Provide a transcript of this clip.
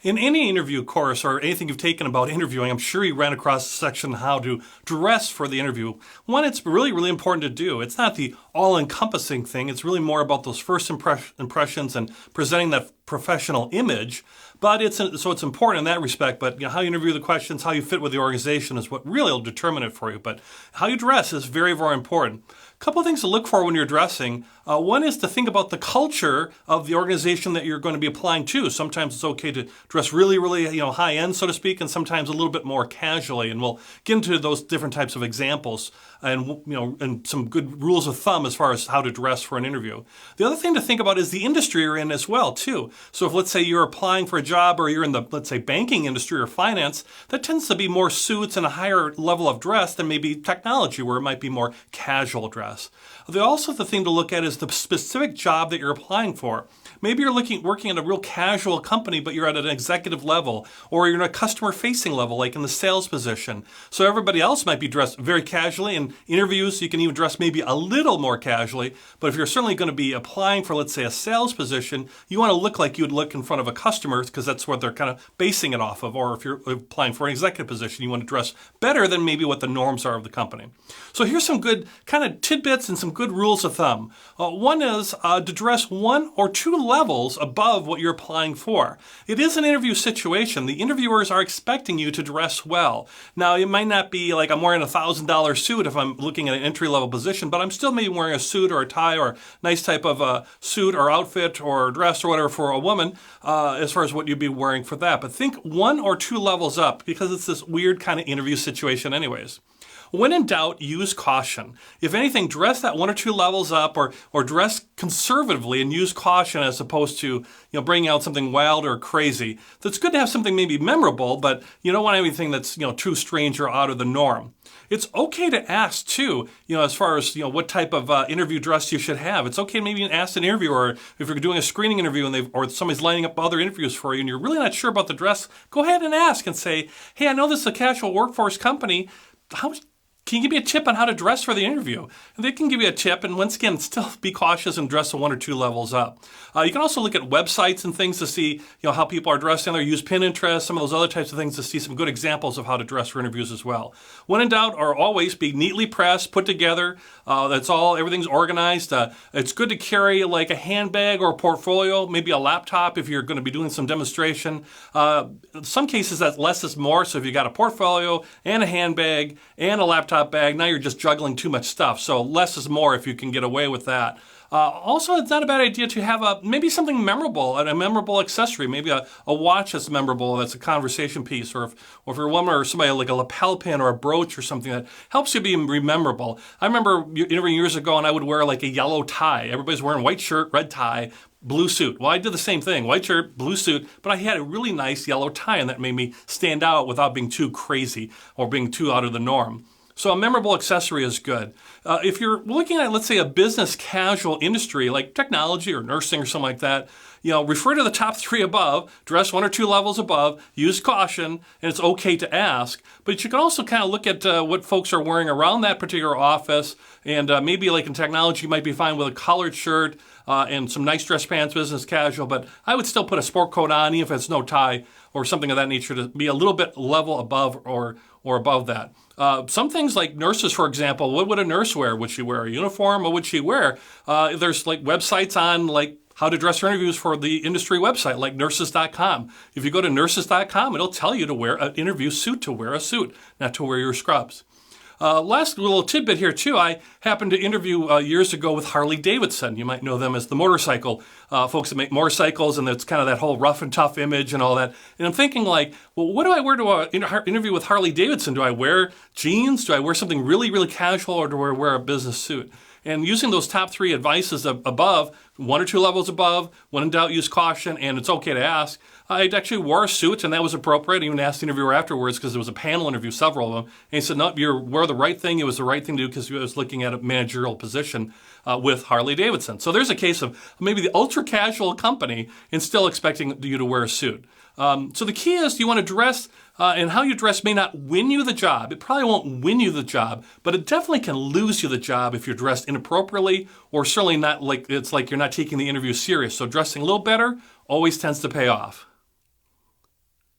In any interview course or anything you've taken about interviewing, I'm sure you ran across a section on how to dress for the interview. One, it's really, really important to do. It's not the all-encompassing thing. It's really more about those first impressions and presenting that professional image. But it's important in that respect. But how you interview the questions, how you fit with the organization is what really will determine it for you. But how you dress is very, very important. A couple of things to look for when you're dressing. One is to think about the culture of the organization that you're going to be applying to. Sometimes it's okay to dress really, really high end, so to speak, and sometimes a little bit more casually. And we'll get into those different types of examples and some good rules of thumb as far as how to dress for an interview. The other thing to think about is the industry you're in as well, too. So if, let's say, you're applying for a job or you're in the, let's say, banking industry or finance, that tends to be more suits and a higher level of dress than maybe technology, where it might be more casual dress. The thing to look at is the specific job that you're applying for. Maybe you're working at a real casual company, but you're at an executive level, or you're at a customer-facing level, like in the sales position. So everybody else might be dressed very casually. In interviews, you can even dress maybe a little more casually. But if you're certainly going to be applying for, let's say, a sales position, you want to look like you would look in front of a customer, because that's what they're kind of basing it off of. Or if you're applying for an executive position, you want to dress better than maybe what the norms are of the company. So here's some good kind of tidbits and some good rules of thumb. One is to dress one or two levels above what you're applying for. It is an interview situation. The interviewers are expecting you to dress well. Now, it might not be like I'm wearing a $1,000 suit if I'm looking at an entry-level position, but I'm still maybe wearing a suit or a tie or a nice type of suit or outfit or dress or whatever for a woman as far as what you'd be wearing for that. But think one or two levels up, because it's this weird kind of interview situation anyways. When in doubt, use caution. If anything, dress that one or two levels up, or dress conservatively and use caution as opposed to bringing out something wild or crazy. It's good to have something maybe memorable, but you don't want anything that's too strange or out of the norm. It's okay to ask too, as far as what type of interview dress you should have. It's okay to maybe ask an interviewer, if you're doing a screening interview or somebody's lining up other interviews for you and you're really not sure about the dress, go ahead and ask and say, hey, I know this is a casual workforce company. Can you give me a tip on how to dress for the interview? And they can give you a tip, and once again, still be cautious and dress one or two levels up. You can also look at websites and things to see how people are dressed in there. Use Pinterest, some of those other types of things to see some good examples of how to dress for interviews as well. When in doubt, or always, be neatly pressed, put together. Everything's organized. It's good to carry like a handbag or a portfolio, maybe a laptop if you're going to be doing some demonstration. In some cases, that less is more. So if you got a portfolio and a handbag and a laptop bag, now you're just juggling too much stuff. So less is more if you can get away with that. Also, it's not a bad idea to have maybe something memorable, a memorable accessory, maybe a watch that's memorable, that's a conversation piece, or if you're a woman or somebody, like a lapel pin or a brooch or something that helps you be memorable. I remember interviewing years ago, and I would wear like a yellow tie. Everybody's wearing white shirt, red tie, blue suit. Well, I did the same thing, white shirt, blue suit, but I had a really nice yellow tie, and that made me stand out without being too crazy or being too out of the norm. So a memorable accessory is good. If you're looking at, let's say, a business casual industry like technology or nursing or something like that, refer to the top three above, dress one or two levels above, use caution, and it's okay to ask. But you can also kind of look at what folks are wearing around that particular office, and maybe like in technology, you might be fine with a collared shirt and some nice dress pants, business casual, but I would still put a sport coat on, even if it's no tie or something of that nature, to be a little bit level above or above that. Some things like nurses, for example, what would a nurse wear? Would she wear a uniform? What would she wear? There's like websites on like how to dress for interviews for the industry website, like nurses.com. If you go to nurses.com, it'll tell you to wear an interview suit, to wear a suit, not to wear your scrubs. Last little tidbit here too, I happened to interview years ago with Harley Davidson. You might know them as the motorcycle folks that make motorcycles, and it's kind of that whole rough and tough image and all that. And I'm thinking like, well, what do I wear to an interview with Harley Davidson? Do I wear jeans? Do I wear something really, really casual, or do I wear a business suit? And using those top three advices above, one or two levels above, when in doubt, use caution, and it's okay to ask. I actually wore a suit, and that was appropriate. I even asked the interviewer afterwards, because there was a panel interview, several of them, and he said, no, you wore the right thing. It was the right thing to do because he was looking at a managerial position with Harley Davidson. So there's a case of maybe the ultra-casual company and still expecting you to wear a suit. So the key is you want to dress, and how you dress may not win you the job. It probably won't win you the job, but it definitely can lose you the job if you're dressed inappropriately, or certainly not like it's like you're not taking the interview serious. So dressing a little better always tends to pay off.